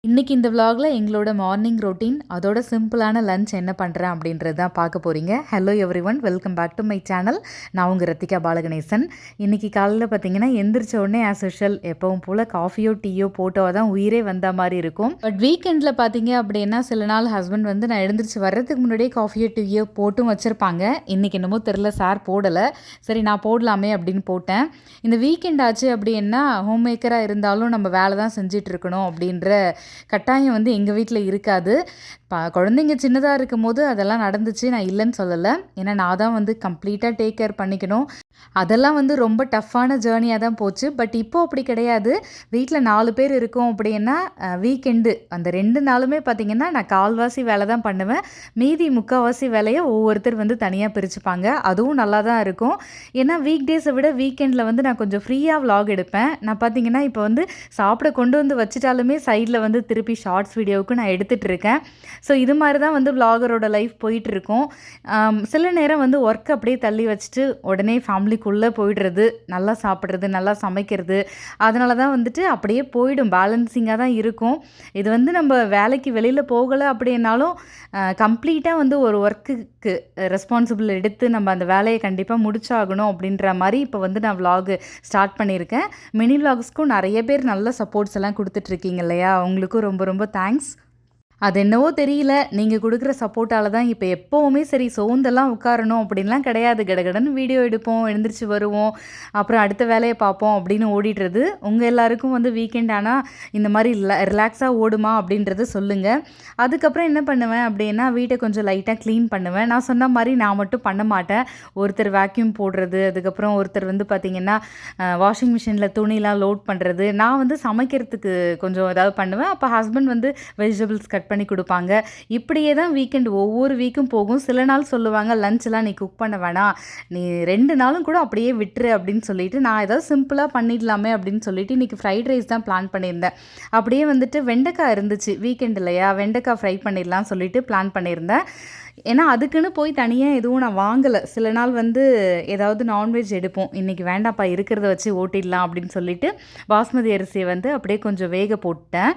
இன்றைக்கி இந்த விலாகில் எங்களோட மார்னிங் ரொட்டீன் அதோட சிம்பிளான லஞ்ச் என்ன பண்ணுறேன் அப்படின்றது தான் பார்க்க போகிறீங்க. Hello everyone, welcome back to my channel. நான் உங்கள் ரத்திகா பாலகணேசன். இன்றைக்கி காலையில் பார்த்தீங்கன்னா எந்திரிச்ச உடனே ஆஸ் யூஷுவல் எப்பவும் போல் காஃபியோ டீயோ போட்டோ தான் உயிரே வந்த மாதிரி இருக்கும். பட் வீக்கெண்டில் பார்த்தீங்க அப்படின்னா சில நாள் ஹஸ்பண்ட் வந்து நான் எழுந்திரிச்சு வர்றதுக்கு முன்னாடியே காஃபியோ டீயோ போட்டும் வச்சுருப்பாங்க. இன்றைக்கி என்னமோ தெரில, சார் போடலை, சரி நான் போடலாமே அப்படின்னு போட்டேன். இந்த வீக்கெண்ட் ஆச்சு அப்படின்னா ஹோம் மேக்கராக இருந்தாலும் நம்ம வேலை தான் செஞ்சிட்டு இருக்கணும் அப்படின்ற கட்டாயம் வந்து எங்கள் வீட்டில் இருக்காது. குழந்தைங்க சின்னதாக இருக்கும் போது அதெல்லாம் நடந்துச்சு, நான் இல்லைன்னு சொல்லலை. ஏன்னா நான் தான் வந்து கம்ப்ளீட்டாக டேக் கேர் பண்ணிக்கணும். அதெல்லாம் வந்து ரொம்ப டஃப்பான ஜேர்னியாக தான் போச்சு. பட் இப்போது அப்படி கிடையாது. வீட்டில் 4 பேர் இருக்கோம் அப்படின்னா வீக்கெண்டு அந்த 2 நாளுமே பார்த்திங்கன்னா நான் கால்வாசி வேலை தான் பண்ணுவேன். மீதி முக்கால்வாசி வேலையை ஒவ்வொருத்தர் வந்து தனியாக பிரிச்சுப்பாங்க. அதுவும் நல்லா தான் இருக்கும். ஏன்னா வீக் டேஸை விட வீக்கெண்டில் வந்து நான் கொஞ்சம் ஃப்ரீயாக விலாக் எடுப்பேன். நான் பார்த்திங்கன்னா இப்போ வந்து சாப்பிட கொண்டு வந்து வச்சுட்டாலுமே சைடில் வந்து திருப்பி ஷார்ட்ஸ் வீடியோவுக்கு நான் எடுத்துகிட்டு இருக்கேன். ஸோ இது மாதிரி தான் வந்து விலாகரோட லைஃப் போயிட்டுருக்கும். சில நேரம் வந்து ஒர்க் அப்படியே தள்ளி வச்சுட்டு உடனே ஃபேமிலிக்குள்ளே போயிடுறது, நல்லா சாப்பிட்றது, நல்லா சமைக்கிறது, அதனால தான் வந்துட்டு அப்படியே போயிடும், பேலன்சிங்காக தான் இருக்கும். இது வந்து நம்ம வேலைக்கு வெளியில் போகலை அப்படின்னாலும் கம்ப்ளீட்டாக வந்து ஒரு ஒர்க்குக்கு ரெஸ்பான்சிபிள் எடுத்து நம்ம அந்த வேலையை கண்டிப்பாக முடிச்சாகணும் அப்படின்ற மாதிரி இப்போ வந்து நான் விலாகு ஸ்டார்ட் பண்ணியிருக்கேன். மினி விலாக்ஸ்க்கும் நிறைய பேர் நல்ல சப்போர்ட்ஸ் எல்லாம் கொடுத்துட்ருக்கீங்க இல்லையா, அவங்களுக்கும் ரொம்ப ரொம்ப தேங்க்ஸ். அது என்னவோ தெரியல, நீங்கள் கொடுக்குற சப்போர்ட்டால் தான் இப்போ எப்போவுமே சரி சோர்ந்தெல்லாம் உட்காரணும் அப்படின்லாம் கிடையாது. கடகடன்னு வீடியோ எடுப்போம், எழுந்திரிச்சு வருவோம், அப்புறம் அடுத்த வேலையை பார்ப்போம் அப்படின்னு ஓடிடுறது. உங்கள் எல்லாருக்கும் வந்து வீக்கெண்ட் ஆனால் இந்த மாதிரி ரிலாக்ஸாக ஓடுமா அப்படின்றத சொல்லுங்கள். அதுக்கப்புறம் என்ன பண்ணுவேன் அப்படின்னா வீட்டை கொஞ்சம் லைட்டாக க்ளீன் பண்ணுவேன். நான் சொன்ன மாதிரி நான் மட்டும் பண்ண மாட்டேன். ஒருத்தர் வேக்யூம் போடுறது, அதுக்கப்புறம் ஒருத்தர் வந்து பார்த்திங்கன்னா வாஷிங் மிஷினில் துணிலாம் லோட் பண்ணுறது, நான் வந்து சமைக்கிறதுக்கு கொஞ்சம் ஏதாவது பண்ணுவேன். அப்போ ஹஸ்பண்ட் வந்து வெஜிடபிள்ஸ் கட் பண்ணி கொடுப்பாங்க. இப்படியே தான் வீக்கெண்ட் ஒவ்வொரு வீக்கும் போகும். சில நாள் சொல்லுவாங்க லஞ்செலாம் நீ குக் பண்ண வேணாம், நீ 2 நாளும் கூட அப்படியே விட்டுரு அப்படின்னு சொல்லிட்டு நான் ஏதாவது சிம்பிளாக பண்ணிடலாமே அப்படின்னு சொல்லிட்டு இன்றைக்கி ஃப்ரைட் ரைஸ் தான் பிளான் பண்ணியிருந்தேன். அப்படியே வந்துட்டு வெண்டைக்காய் இருந்துச்சு வீக்கெண்ட் இல்லையா, வெண்டைக்காய் ஃப்ரை பண்ணிடலாம் சொல்லிட்டு பிளான் பண்ணியிருந்தேன். ஏன்னா அதுக்குன்னு போய் தனியாக எதுவும் நான் வாங்கலை. சில நாள் வந்து ஏதாவது நான்வெஜ் எடுப்போம், இன்றைக்கி வேண்டாம்ப்பா இருக்கிறத வச்சு ஓட்டிடலாம் அப்படின்னு சொல்லிட்டு பாஸ்மதி அரிசியை வந்து அப்படியே கொஞ்சம் வேக போட்டேன்.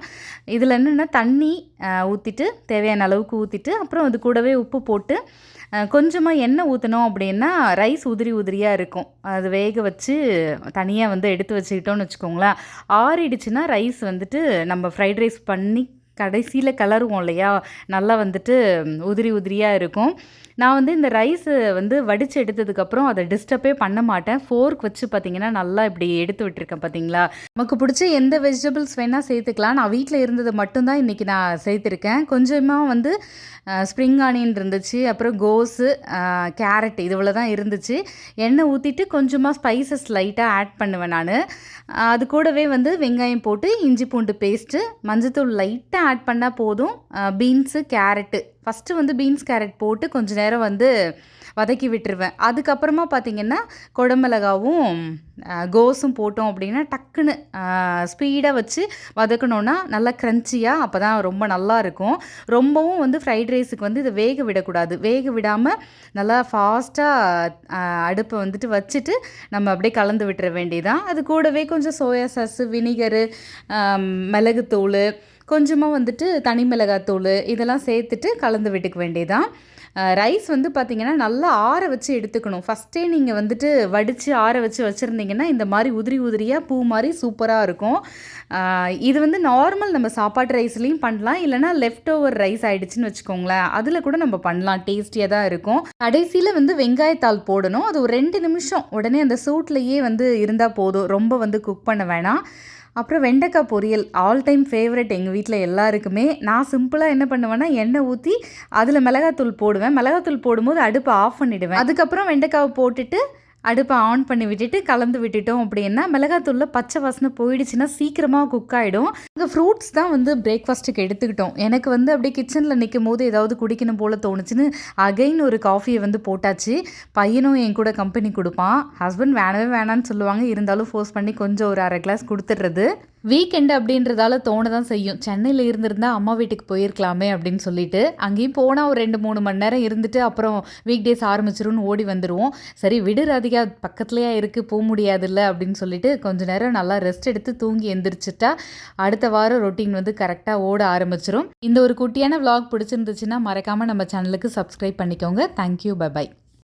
இதில் என்னென்னா தண்ணி ஊற்றிட்டு தேவையான அளவுக்கு ஊற்றிட்டு அப்புறம் அது கூடவே உப்பு போட்டு கொஞ்சமாக எண்ணெய் ஊற்றினோம் அப்படின்னா ரைஸ் உதிரி உதிரியாக இருக்கும். அது வேக வச்சு தனியாக வந்து எடுத்து வச்சுக்கிட்டோன்னு வச்சுக்கோங்களேன். ஆறிடுச்சுன்னா ரைஸ் வந்துட்டு நம்ம ஃப்ரைட் ரைஸ் பண்ணி கடைசியில் கிளறுவோம் இல்லையா, நல்லா வந்துட்டு உதிரி உதிரியாக இருக்கும். நான் வந்து இந்த ரைஸு வந்து வடித்து எடுத்ததுக்கப்புறம் அதை டிஸ்டர்பே பண்ண மாட்டேன். ஃபோர்க் வச்சு பார்த்திங்கன்னா நல்லா இப்படி எடுத்து விட்டுருக்கேன் பார்த்தீங்களா. நமக்கு பிடிச்ச எந்த வெஜிடபிள்ஸ் வேணால் சேர்த்துக்கலாம். நான் வீட்டில் இருந்தது மட்டும்தான் இன்றைக்கி நான் சேர்த்துருக்கேன். கொஞ்சமாக வந்து ஸ்ப்ரிங் ஆனியன் இருந்துச்சு, அப்புறம் கோஸு, கேரட், இதுவளை தான் இருந்துச்சு. எண்ணெய் ஊற்றிட்டு கொஞ்சமாக ஸ்பைசஸ் லைட்டாக ஆட் பண்ணுவேன் நான். அது கூடவே வந்து வெங்காயம் போட்டு இஞ்சி பூண்டு பேஸ்ட்டு, மஞ்சத்தூள் லைட்டாக ஆட் பண்ணால் போதும். பீன்ஸு, கேரட்டு ஃபஸ்ட்டு வந்து பீன்ஸ் கேரட் போட்டு கொஞ்சம் நேரம் வந்து வதக்கி விட்டுருவேன். அதுக்கப்புறமா பார்த்திங்கன்னா குடமிளகாவும் கோஸும் போட்டோம் அப்படின்னா டக்குன்னு ஸ்பீடாக வச்சு வதக்கணுன்னா நல்லா க்ரன்ச்சியாக, அப்போ தான் ரொம்ப நல்லாயிருக்கும். ரொம்பவும் வந்து ஃப்ரைட் ரைஸுக்கு வந்து இதை வேக விடக்கூடாது. வேக விடாமல் நல்லா ஃபாஸ்ட்டாக அடுப்பை வந்துட்டு வச்சுட்டு நம்ம அப்படியே கலந்து விட்டுற வேண்டியதான். அது கூடவே கொஞ்சம் சோயா சாஸு, வினிகரு, மிளகுத்தூள், கொஞ்சமாக வந்துட்டு தனி மிளகாத்தூள் இதெல்லாம் சேர்த்துட்டு கலந்து விட்டுக்க வேண்டியதான். ரைஸ் வந்து பார்த்திங்கன்னா நல்லா ஆற வச்சு எடுத்துக்கணும். ஃபஸ்ட்டே நீங்கள் வந்துட்டு வடித்து ஆற வச்சு வச்சுருந்தீங்கன்னா இந்த மாதிரி உதிரி உதிரியாக பூ மாதிரி சூப்பராக இருக்கும். இது வந்து நார்மல் நம்ம சாப்பாட்டு ரைஸ்லேயும் பண்ணலாம், இல்லைனா லெஃப்ட் ஓவர் ரைஸ் ஆகிடுச்சின்னு வச்சுக்கோங்களேன், அதில் கூட நம்ம பண்ணலாம், டேஸ்டியாக தான் இருக்கும். கடைசியில் வந்து வெங்காயத்தாள் போடணும். அது ஒரு 2 நிமிஷம் உடனே அந்த சூட்லேயே வந்து இருந்தால் போதும், ரொம்ப வந்து குக் பண்ண வேணாம். அப்புறம் வெண்டைக்காய் பொரியல் ஆல் டைம் ஃபேவரட் எங்கள் வீட்டில் எல்லாருக்குமே. நான் சிம்பிளாக என்ன பண்ணுவேன்னா எண்ணெய் ஊற்றி அதில் மிளகாத்தூள் போடுவேன். மிளகாத்தூள் போடும்போது அடுப்பை ஆஃப் பண்ணிவிடுவேன். அதுக்கப்புறம் வெண்டைக்காவை போட்டுட்டு அடுப்பை ஆன் பண்ணி விட்டுட்டு கலந்து விட்டுட்டோம் அப்படின்னா மிளகாத்தூளில் பச்சை வாசனை போயிடுச்சுன்னா சீக்கிரமாக குக் ஆகிடும். இங்கே ஃப்ரூட்ஸ் தான் வந்து பிரேக்ஃபாஸ்ட்டுக்கு எடுத்துக்கிட்டோம். எனக்கு வந்து அப்படியே கிச்சனில் நிற்கும் போது ஏதாவது குடிக்கணும் போல் தோணுச்சுன்னு அகைன் ஒரு காஃபியை வந்து போட்டாச்சு. பையனும் என் கூட கம்பெனி கொடுப்பான். ஹஸ்பண்ட் வேணவே வேணான்னு சொல்லுவாங்க, இருந்தாலும் ஃபோர்ஸ் பண்ணி கொஞ்சம் ஒரு 1/2 கிளாஸ் கொடுத்துட்றது. வீக்கெண்டு அப்படின்றதால தோண தான் செய்யும். சென்னையில இருந்திருந்தா அம்மா வீட்டுக்கு போயிருக்கலாமே அப்படின்னு சொல்லிட்டு, அங்கேயும் போனா ஒரு 2, 3 மணி நேரம் இருந்துட்டு அப்புறம் வீக் டேஸ் ஆரம்பிச்சுரும்னு ஓடி வந்துருவோம். சரி விடு ராதிகா பக்கத்துலயா இருக்கு போ முடியாதுல்ல அப்படின்னு சொல்லிட்டு கொஞ்ச நேரம் நல்லா ரெஸ்ட் எடுத்து தூங்கி எந்திரிச்சுட்டா, அடுத்த வாரம் ரொட்டீன் வந்து கரெக்ட்டா ஓட ஆரம்பிச்சுரும். இந்த ஒரு குட்டியான விளாக் பிடிச்சிருந்துச்சுன்னா மறக்காம நம்ம சேனலுக்கு சப்ஸ்கிரைப் பண்ணிக்கோங்க. Thank you. Bye by.